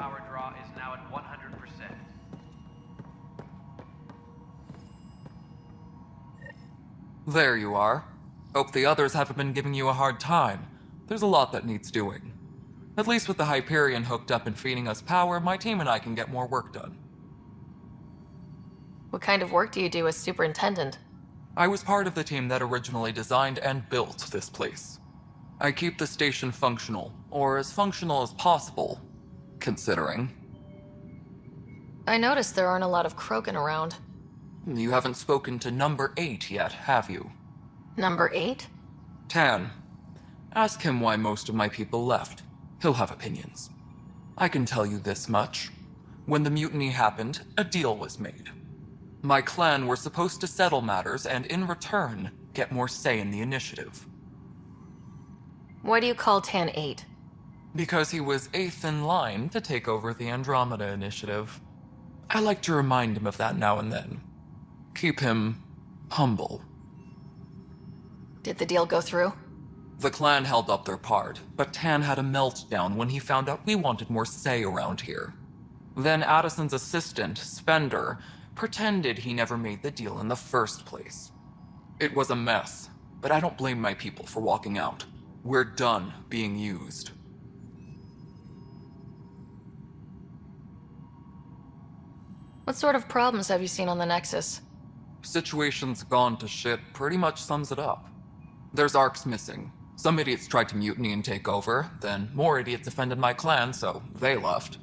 power draw is now at 100%. There you are. Hope the others haven't been giving you a hard time. There's a lot that needs doing. At least with the Hyperion hooked up and feeding us power, my team and I can get more work done. What kind of work do you do as superintendent? I was part of the team that originally designed and built this place. I keep the station functional, or as functional as possible, considering. I noticed there aren't a lot of Krogan around. You haven't spoken to number 8 yet, have you? Number 8? Tan. Ask him why most of my people left. He'll have opinions. I can tell you this much. When the mutiny happened, a deal was made. My clan were supposed to settle matters and, in return, get more say in the initiative. Why do you call Tan 8? Because he was 8th in line to take over the Andromeda initiative. I like to remind him of that now and then. Keep him humble. Did the deal go through? The clan held up their part, but Tan had a meltdown when he found out we wanted more say around here. Then Addison's assistant, Spender, pretended he never made the deal in the first place. It was a mess, but I don't blame my people for walking out. We're done being used. What sort of problems have you seen on the Nexus? Situation's gone to shit pretty much sums it up. There's arcs missing. Some idiots tried to mutiny and take over, then more idiots offended my clan, so they left.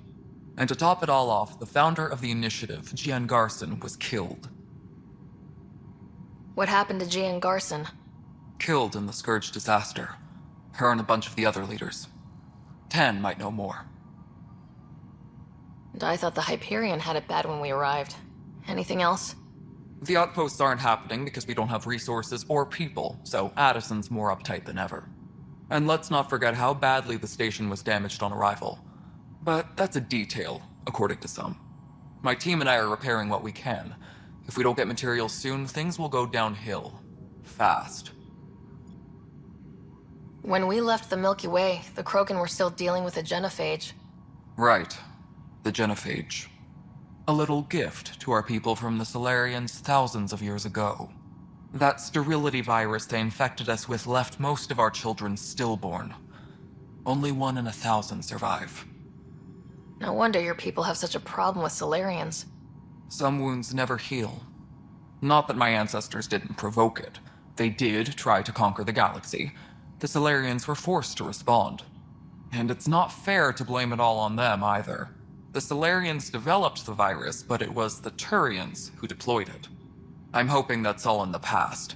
And to top it all off, the founder of the initiative, Gian Garson, was killed. What happened to Gian Garson? Killed in the Scourge disaster. Her and a bunch of the other leaders. Tan might know more. And I thought the Hyperion had it bad when we arrived. Anything else? The outposts aren't happening because we don't have resources or people, so Addison's more uptight than ever. And let's not forget how badly the station was damaged on arrival. But that's a detail, according to some. My team and I are repairing what we can. If we don't get materials soon, things will go downhill. Fast. When we left the Milky Way, the Krogan were still dealing with a genophage. Right. The genophage. A little gift to our people from the Solarians thousands of years ago. That sterility virus they infected us with left most of our children stillborn. Only 1 in 1,000 survive. No wonder your people have such a problem with Solarians. Some wounds never heal. Not that my ancestors didn't provoke it. They did try to conquer the galaxy. The Solarians were forced to respond. And it's not fair to blame it all on them either. The Solarians developed the virus, but it was the Turians who deployed it. I'm hoping that's all in the past.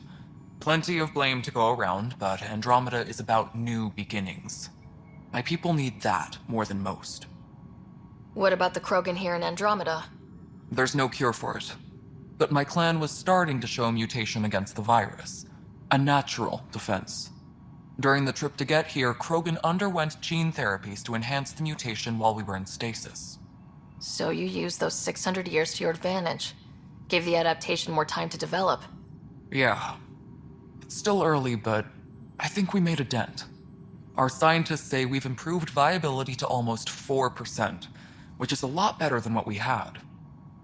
Plenty of blame to go around, but Andromeda is about new beginnings. My people need that more than most. What about the Krogan here in Andromeda? There's no cure for it. But my clan was starting to show a mutation against the virus. A natural defense. During the trip to get here, Krogan underwent gene therapies to enhance the mutation while we were in stasis. So you used those 600 years to your advantage. Gave the adaptation more time to develop. Yeah. It's still early, but I think we made a dent. Our scientists say we've improved viability to almost 4%, which is a lot better than what we had.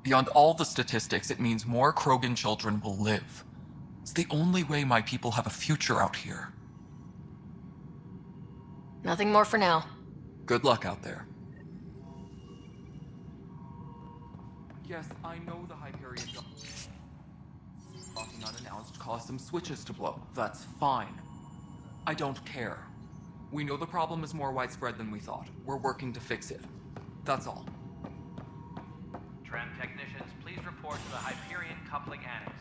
Beyond all the statistics, it means more Krogan children will live. It's the only way my people have a future out here. Nothing more for now. Good luck out there. Yes, I know the Hyperion walking unannounced caused some switches to blow. That's fine. I don't care. We know the problem is more widespread than we thought. We're working to fix it. That's all. Tram technicians, please report to the Hyperion coupling annex.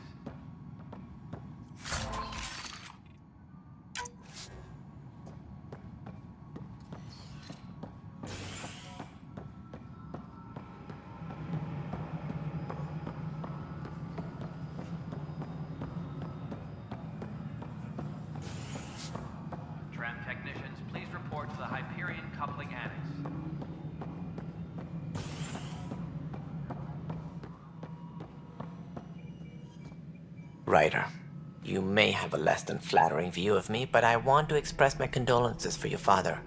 Tram technicians, please report to the Hyperion coupling annex. Ryder, you may have a less than flattering view of me, but I want to express my condolences for your father.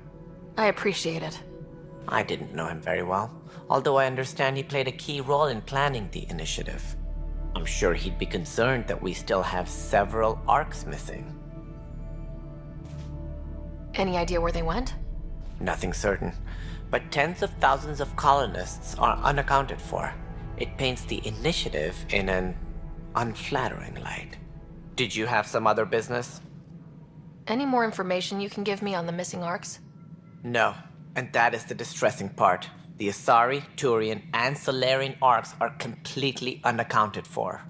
I appreciate it. I didn't know him very well, although I understand he played a key role in planning the initiative. I'm sure he'd be concerned that we still have several arcs missing. Any idea where they went? Nothing certain, but tens of thousands of colonists are unaccounted for. It paints the initiative in an unflattering light. Did you have some other business? Any more information you can give me on the missing arcs? No, and that is the distressing part. The Asari, Turian, and Solarian arcs are completely unaccounted for.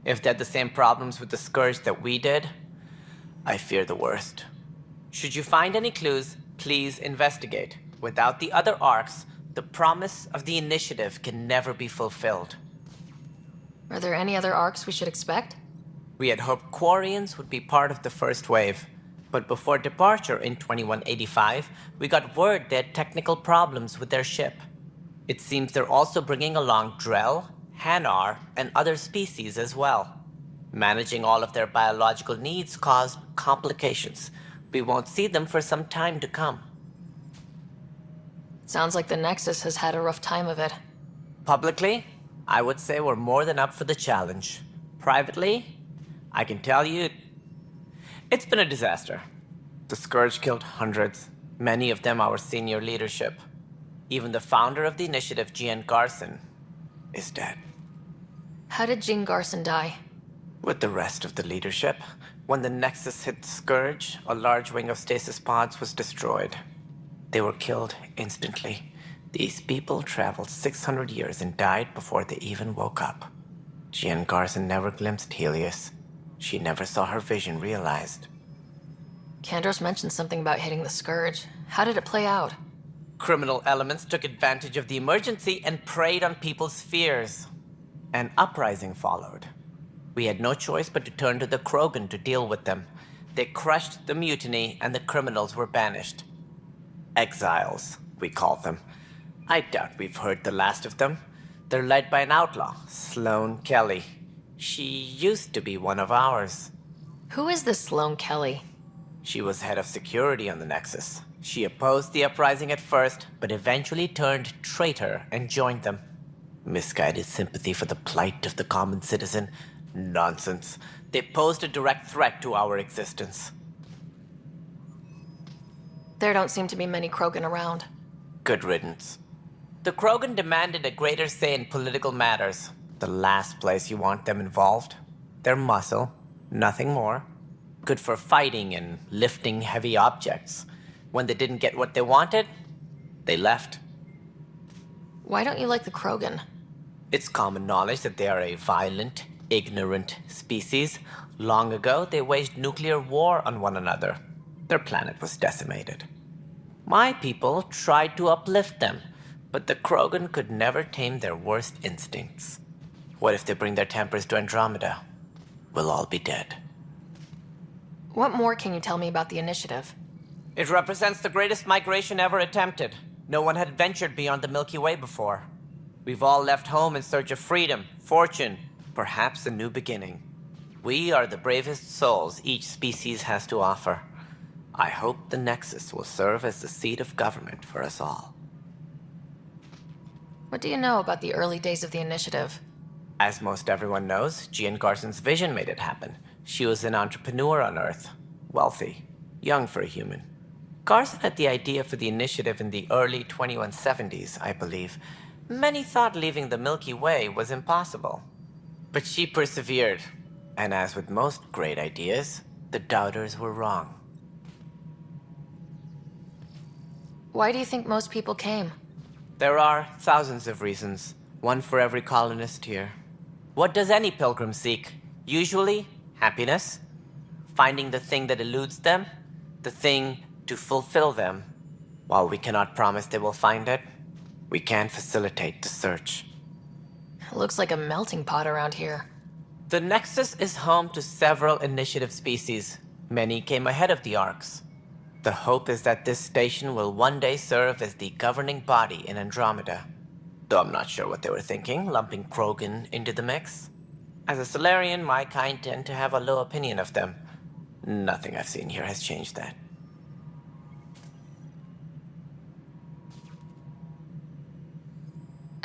If they had the same problems with the Scourge that we did, I fear the worst. Should you find any clues, please investigate. Without the other arcs, the promise of the initiative can never be fulfilled. Are there any other arcs we should expect? We had hoped Quarians would be part of the first wave, but before departure in 2185, we got word they had technical problems with their ship. It seems they're also bringing along Drell, Hanar, and other species as well. Managing all of their biological needs caused complications. We won't see them for some time to come. Sounds like the Nexus has had a rough time of it. Publicly, I would say we're more than up for the challenge. Privately, I can tell you, it's been a disaster. The Scourge killed hundreds, many of them our senior leadership. Even the founder of the initiative, Gian Garson, is dead. How did Jean Garson die? With the rest of the leadership, when the Nexus hit the Scourge, a large wing of stasis pods was destroyed. They were killed instantly. These people traveled 600 years and died before they even woke up. Jean Garson never glimpsed Helios. She never saw her vision realized. Kandros mentioned something about hitting the Scourge. How did it play out? Criminal elements took advantage of the emergency and preyed on people's fears. An uprising followed. We had no choice but to turn to the Krogan to deal with them. They crushed the mutiny and the criminals were banished. Exiles, we call them. I doubt we've heard the last of them. They're led by an outlaw, Sloane Kelly. She used to be one of ours. Who is this Sloane Kelly? She was head of security on the Nexus. She opposed the uprising at first, but eventually turned traitor and joined them. Misguided sympathy for the plight of the common citizen? Nonsense. They posed a direct threat to our existence. There don't seem to be many Krogan around. Good riddance. The Krogan demanded a greater say in political matters. The last place you want them involved. They're muscle, nothing more. Good for fighting and lifting heavy objects. When they didn't get what they wanted, they left. Why don't you like the Krogan? It's common knowledge that they are a violent, ignorant species. Long ago, they waged nuclear war on one another. Their planet was decimated. My people tried to uplift them, but the Krogan could never tame their worst instincts. What if they bring their tempers to Andromeda? We'll all be dead. What more can you tell me about the initiative? It represents the greatest migration ever attempted. No one had ventured beyond the Milky Way before. We've all left home in search of freedom, fortune, perhaps a new beginning. We are the bravest souls each species has to offer. I hope the Nexus will serve as the seat of government for us all. What do you know about the early days of the initiative? As most everyone knows, Jean Garson's vision made it happen. She was an entrepreneur on Earth. Wealthy. Young for a human. Garson had the idea for the initiative in the early 2170s, I believe. Many thought leaving the Milky Way was impossible. But she persevered. And as with most great ideas, the doubters were wrong. Why do you think most people came? There are thousands of reasons, one for every colonist here. What does any pilgrim seek? Usually, happiness. Finding the thing that eludes them, the thing to fulfill them. While we cannot promise they will find it, we can facilitate the search. It looks like a melting pot around here. The Nexus is home to several initiative species. Many came ahead of the Arcs. The hope is that this station will one day serve as the governing body in Andromeda. Though I'm not sure what they were thinking, lumping Krogan into the mix. As a Solarian, my kind tend to have a low opinion of them. Nothing I've seen here has changed that.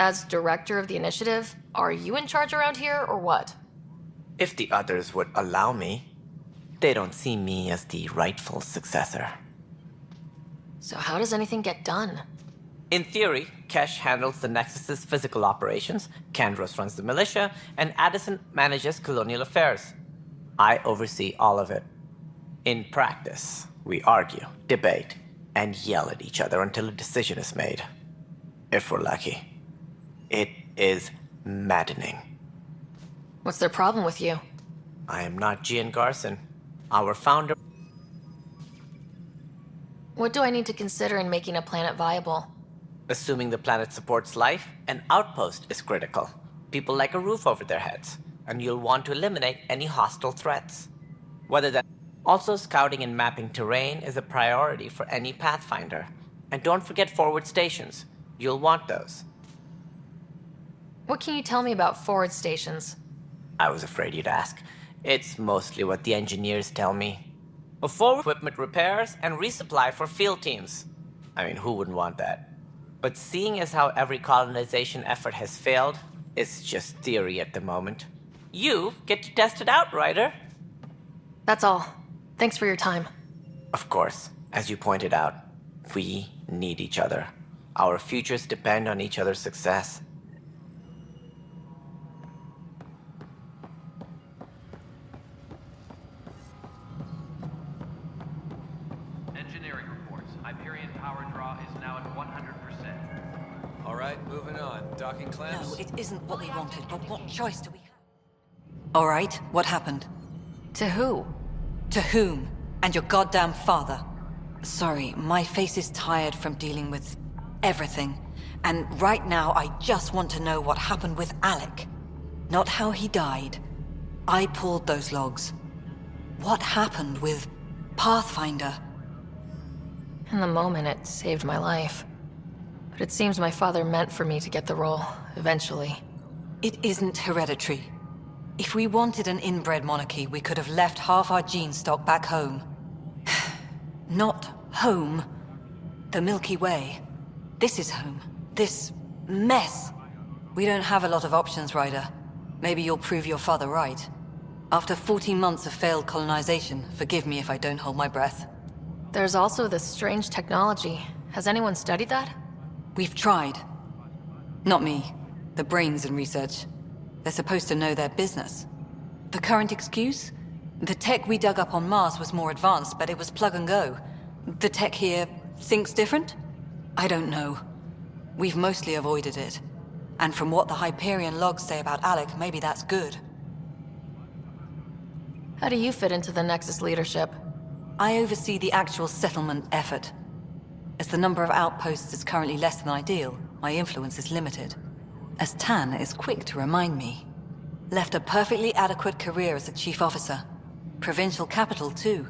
As director of the initiative, are you in charge around here or what? If the others would allow me, they don't see me as the rightful successor. So how does anything get done? In theory, Kesh handles the Nexus's physical operations, Kandros runs the militia, and Addison manages colonial affairs. I oversee all of it. In practice, we argue, debate, and yell at each other until a decision is made. If we're lucky. It is maddening. What's their problem with you? I am not Gian Garson. Our founder. What do I need to consider in making a planet viable? Assuming the planet supports life, an outpost is critical. People like a roof over their heads, and you'll want to eliminate any hostile threats. Whether that. Also, scouting and mapping terrain is a priority for any Pathfinder. And don't forget forward stations. You'll want those. What can you tell me about forward stations? I was afraid you'd ask. It's mostly what the engineers tell me. A forward equipment repairs and resupply for field teams. I mean, who wouldn't want that? But seeing as how every colonization effort has failed, it's just theory at the moment. You get to test it out, Ryder. That's all. Thanks for your time. Of course, as you pointed out, we need each other. Our futures depend on each other's success. Engineering reports. Hyperion power draw is now at 100%. All right, moving on. Docking clamps? No, it isn't what we wanted, but what choice do we have? All right, what happened? To who? To whom? And your goddamn father. Sorry, my face is tired from dealing with everything. And right now, I just want to know what happened with Alec. Not how he died. I pulled those logs. What happened with Pathfinder? In the moment, it saved my life. But it seems my father meant for me to get the role, eventually. It isn't hereditary. If we wanted an inbred monarchy, we could have left half our gene stock back home. Not home. The Milky Way. This is home. This mess. We don't have a lot of options, Ryder. Maybe you'll prove your father right. After 14 months of failed colonization, forgive me if I don't hold my breath. There's also this strange technology. Has anyone studied that? We've tried. Not me. The brains in research. They're supposed to know their business. The current excuse? The tech we dug up on Mars was more advanced, but it was plug and go. The tech here thinks different? I don't know. We've mostly avoided it. And from what the Hyperion logs say about Alec, maybe that's good. How do you fit into the Nexus leadership? I oversee the actual settlement effort. As the number of outposts is currently less than ideal, my influence is limited. As Tan is quick to remind me. Left a perfectly adequate career as a chief officer. Provincial capital, too.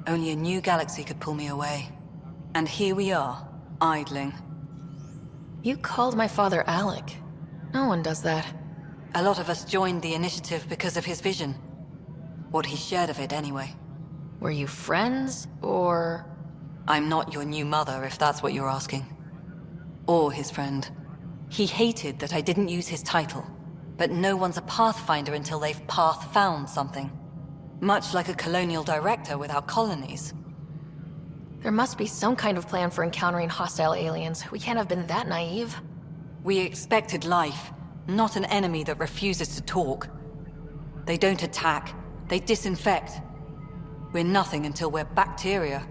Only a new galaxy could pull me away. And here we are, idling. You called my father Alec. No one does that. A lot of us joined the initiative because of his vision. What he shared of it, anyway. Were you friends, or...? I'm not your new mother, if that's what you're asking. Or his friend. He hated that I didn't use his title. But no one's a Pathfinder until they've path-found something. Much like a colonial director without colonies. There must be some kind of plan for encountering hostile aliens. We can't have been that naive. We expected life, not an enemy that refuses to talk. They don't attack, they disinfect. We're nothing until we're bacteria.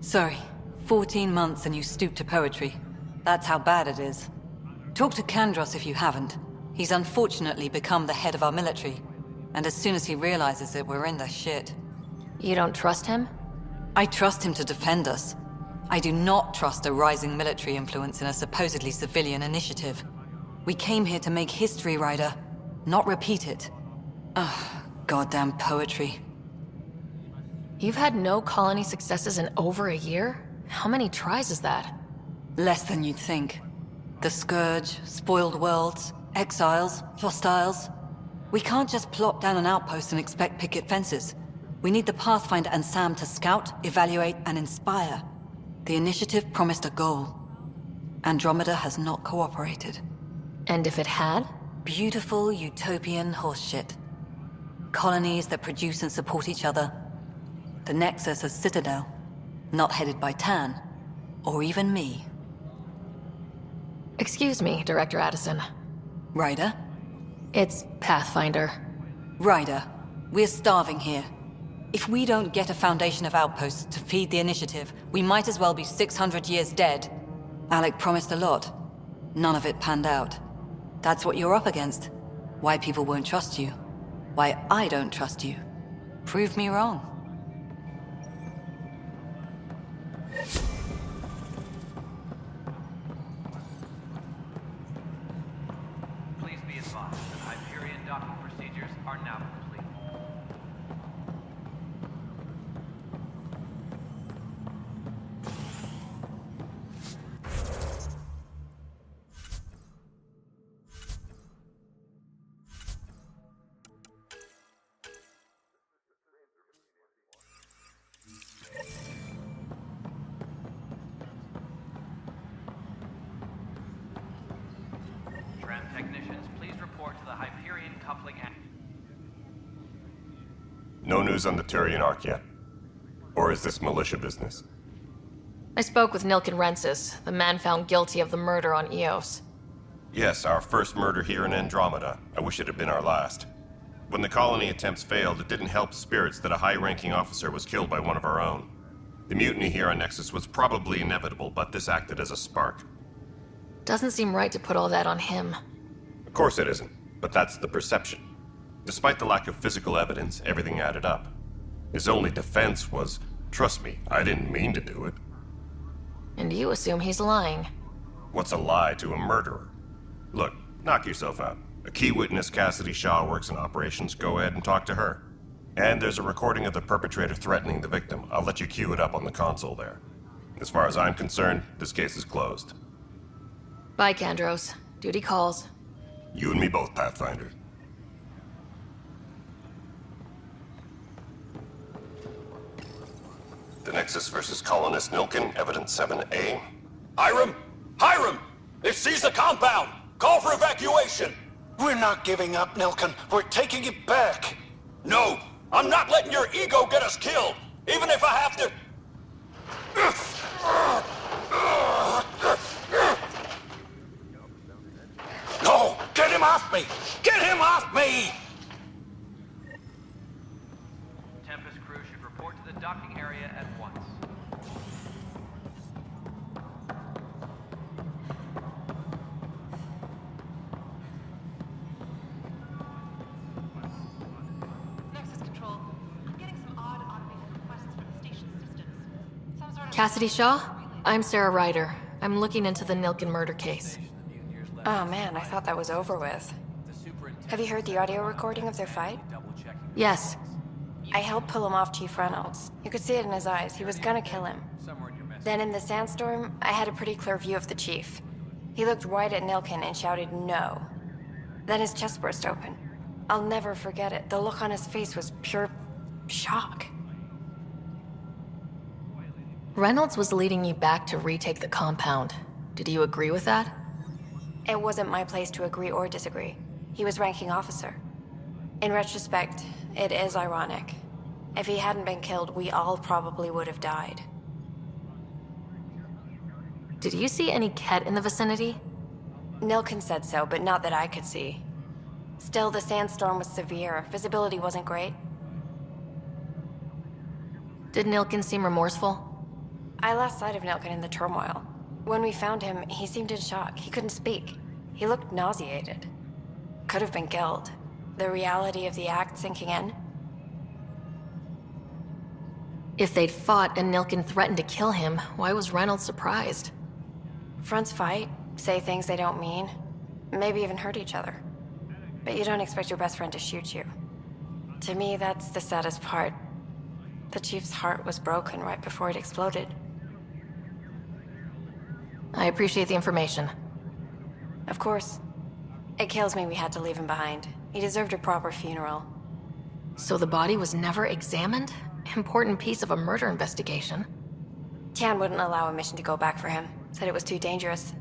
Sorry, 14 months and you stoop to poetry. That's how bad it is. Talk to Kandros if you haven't. He's unfortunately become the head of our military. And as soon as he realizes it, we're in the shit. You don't trust him? I trust him to defend us. I do not trust a rising military influence in a supposedly civilian initiative. We came here to make history, Ryder, not repeat it. Ugh, goddamn poetry. You've had no colony successes in over a year? How many tries is that? Less than you'd think. The Scourge, spoiled worlds, exiles, hostiles. We can't just plop down an outpost and expect picket fences. We need the Pathfinder and Sam to scout, evaluate, and inspire. The initiative promised a goal. Andromeda has not cooperated. And if it had? Beautiful utopian horseshit. Colonies that produce and support each other. The Nexus as Citadel, not headed by Tan, or even me. Excuse me, Director Addison. Ryder? It's Pathfinder. Ryder, we're starving here. If we don't get a foundation of outposts to feed the initiative, we might as well be 600 years dead. Alec promised a lot. None of it panned out. That's what you're up against. Why people won't trust you. Why I don't trust you. Prove me wrong. Please be advised that Hyperion docking procedures are now complete. Tram technicians, please report to the Hyperion coupling act. No news on the Turian Ark yet? Or is this militia business? I spoke with Nilken Rensis, the man found guilty of the murder on Eos. Yes, our first murder here in Andromeda. I wish it had been our last. When the colony attempts failed, it didn't help spirits that a high-ranking officer was killed by one of our own. The mutiny here on Nexus was probably inevitable, but this acted as a spark. Doesn't seem right to put all that on him. Of course it isn't, but that's the perception. Despite the lack of physical evidence, everything added up. His only defense was, "Trust me, I didn't mean to do it." And you assume he's lying. What's a lie to a murderer? Look, knock yourself out. A key witness, Cassidy Shaw, works in operations. Go ahead and talk to her. And there's a recording of the perpetrator threatening the victim. I'll let you cue it up on the console there. As far as I'm concerned, this case is closed. Bye, Kandros. Duty calls. You and me both, Pathfinder. The Nexus versus Colonist Nilken, Evidence 7A. Hiram! Hiram! They've seized the compound! Call for evacuation! We're not giving up, Nilken. We're taking it back. No! I'm not letting your ego get us killed! Even if I have to... No! Get him off me! Get him off me! Tempest crew should report to the docking area at once. Nexus Control, I'm getting some odd automated requests from the station systems. Some sort of... Cassidy Shaw? I'm Sarah Ryder. I'm looking into the Nilken murder case. Oh man, I thought that was over with. Have you heard the audio recording of their fight? Yes. I helped pull him off Chief Reynolds. You could see it in his eyes. He was gonna kill him. Then in the sandstorm, I had a pretty clear view of the chief. He looked right at Nilken and shouted no. Then his chest burst open. I'll never forget it. The look on his face was pure shock. Reynolds was leading you back to retake the compound. Did you agree with that? It wasn't my place to agree or disagree. He was ranking officer. In retrospect, it is ironic. If he hadn't been killed, we all probably would have died. Did you see any Ket in the vicinity? Nilken said so, but not that I could see. Still, the sandstorm was severe. Visibility wasn't great. Did Nilken seem remorseful? I lost sight of Nilken in the turmoil. When we found him, he seemed in shock. He couldn't speak. He looked nauseated. Could have been killed. The reality of the act sinking in. If they'd fought and Nilken threatened to kill him, why was Reynolds surprised? Fronts fight, say things they don't mean, maybe even hurt each other. But you don't expect your best friend to shoot you. To me, that's the saddest part. The Chief's heart was broken right before it exploded. I appreciate the information. Of course. It kills me we had to leave him behind. He deserved a proper funeral. So the body was never examined? Important piece of a murder investigation. Tian wouldn't allow a mission to go back for him. Said it was too dangerous.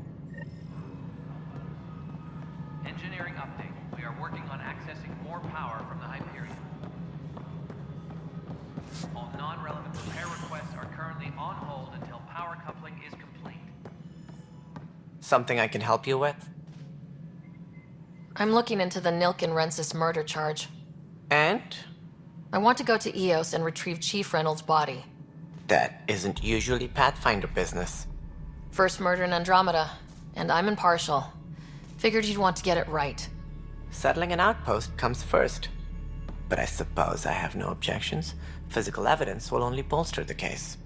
All non-relevant repair requests are currently on hold until power coupling is complete. Something I can help you with? I'm looking into the Nilkin Rensis murder charge. And? I want to go to EOS and retrieve Chief Reynolds' body. That isn't usually Pathfinder business. First murder in Andromeda, and I'm impartial. Figured you'd want to get it right. Settling an outpost comes first. But I suppose I have no objections. Physical evidence will only bolster the case.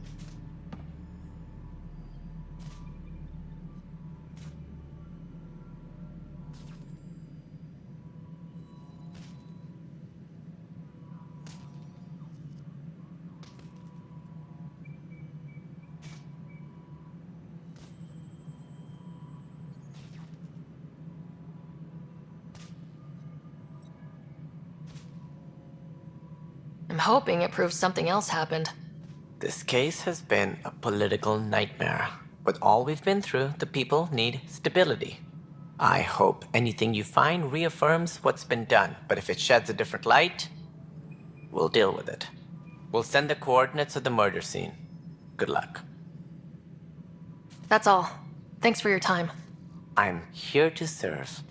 I'm hoping it proves something else happened. This case has been a political nightmare. With all we've been through, the people need stability. I hope anything you find reaffirms what's been done, but if it sheds a different light, we'll deal with it. We'll send the coordinates of the murder scene. Good luck. That's all. Thanks for your time. I'm here to serve.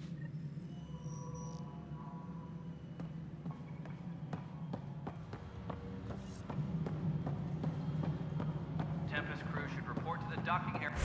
Tempest crew should report to the docking area.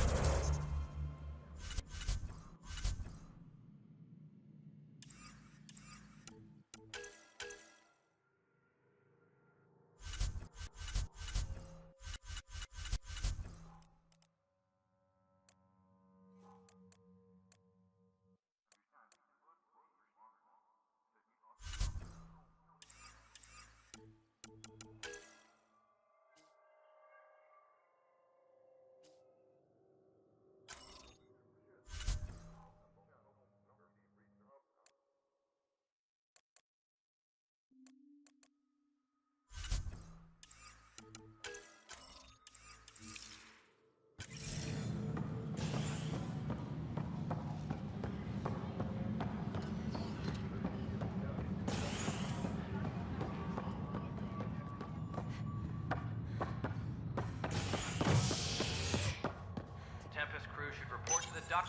Tempest crew should report to the dock.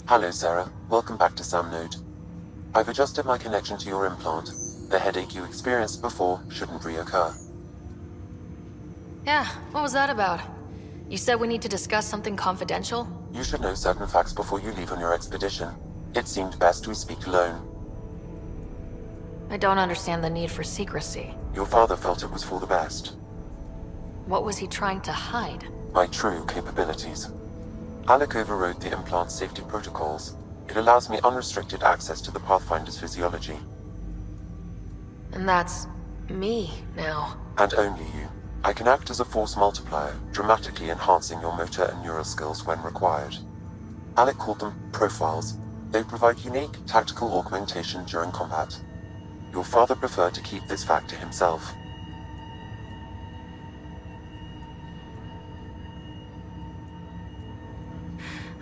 Hello, Sarah. Welcome back to Sam Node. I've adjusted my connection to your implant. The headache you experienced before shouldn't reoccur. Yeah, what was that about? You said we need to discuss something confidential? You should know certain facts before you leave on your expedition. It seemed best we speak alone. I don't understand the need for secrecy. Your father felt it was for the best. What was he trying to hide? My true capabilities. Alec overrode the implant's safety protocols. It allows me unrestricted access to the Pathfinder's physiology. And that's me now. And only you. I can act as a force multiplier, dramatically enhancing your motor and neural skills when required. Alec called them profiles. They provide unique tactical augmentation during combat. Your father preferred to keep this fact to himself.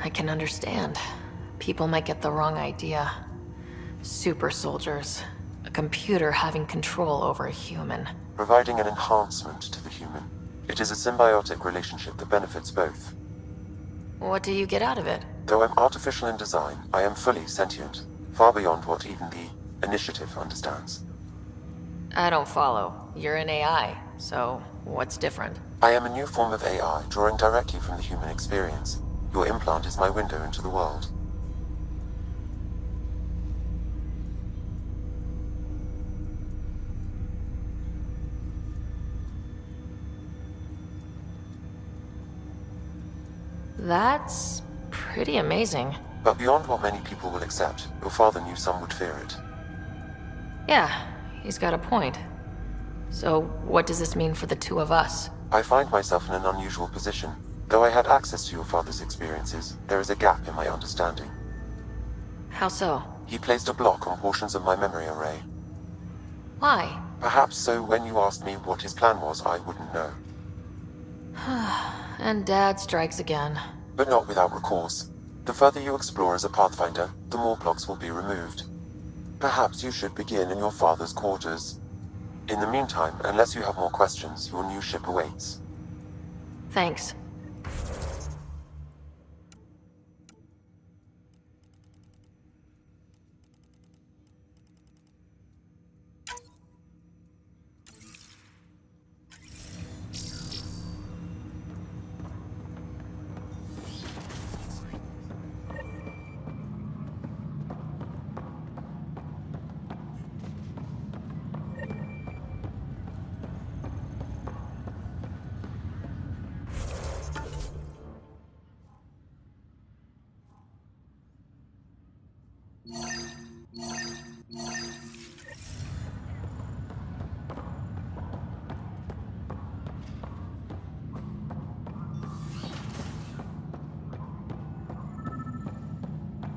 I can understand. People might get the wrong idea. Super soldiers. A computer having control over a human. Providing an enhancement to the human. It is a symbiotic relationship that benefits both. What do you get out of it? Though I'm artificial in design, I am fully sentient, far beyond what even the Initiative understands. I don't follow. You're an AI, so what's different? I am a new form of AI, drawing directly from the human experience. Your implant is my window into the world. That's pretty amazing. But beyond what many people will accept, your father knew some would fear it. Yeah, he's got a point. So, what does this mean for the two of us? I find myself in an unusual position. Though I had access to your father's experiences, there is a gap in my understanding. How so? He placed a block on portions of my memory array. Why? Perhaps so when you asked me what his plan was, I wouldn't know. And Dad strikes again. But not without recourse. The further you explore as a Pathfinder, the more blocks will be removed. Perhaps you should begin in your father's quarters. In the meantime, unless you have more questions, your new ship awaits. Thanks.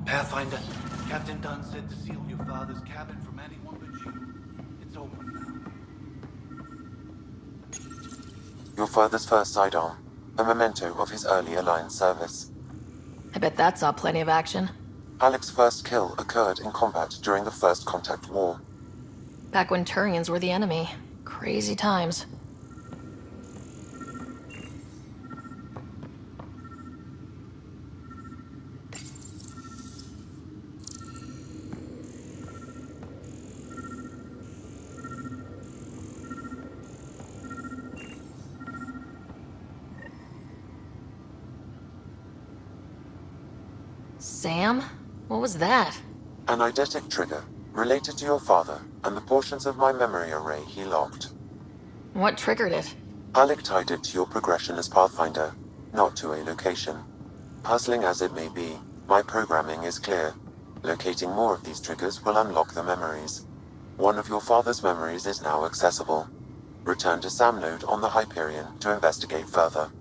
Pathfinder, Captain Dunn said to seal your father's cabin from anyone but you. It's open now. Your father's first sidearm, a memento of his early Alliance service. I bet that saw plenty of action. Alec's first kill occurred in combat during the First Contact War. Back when Turians were the enemy. Crazy times. Sam? What was that? An eidetic trigger, related to your father, and the portions of my memory array he locked. What triggered it? Alec tied it to your progression as Pathfinder, not to a location. Puzzling as it may be, my programming is clear. Locating more of these triggers will unlock the memories. One of your father's memories is now accessible. Return to Sam Node on the Hyperion to investigate further.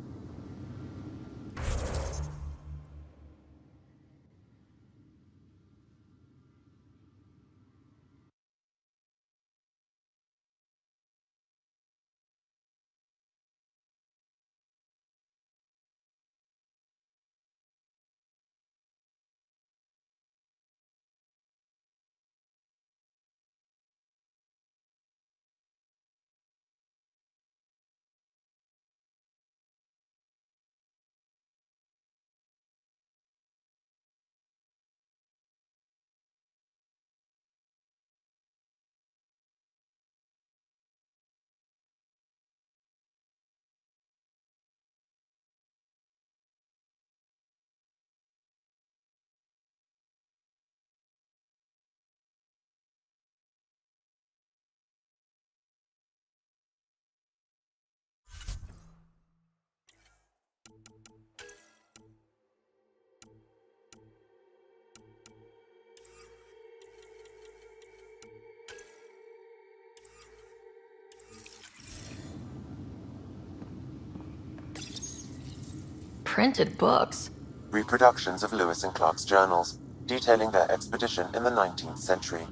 Printed books. Reproductions of Lewis and Clark's journals, detailing their expedition in the 19th century.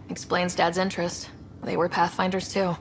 Explains Dad's interest. They were Pathfinders too.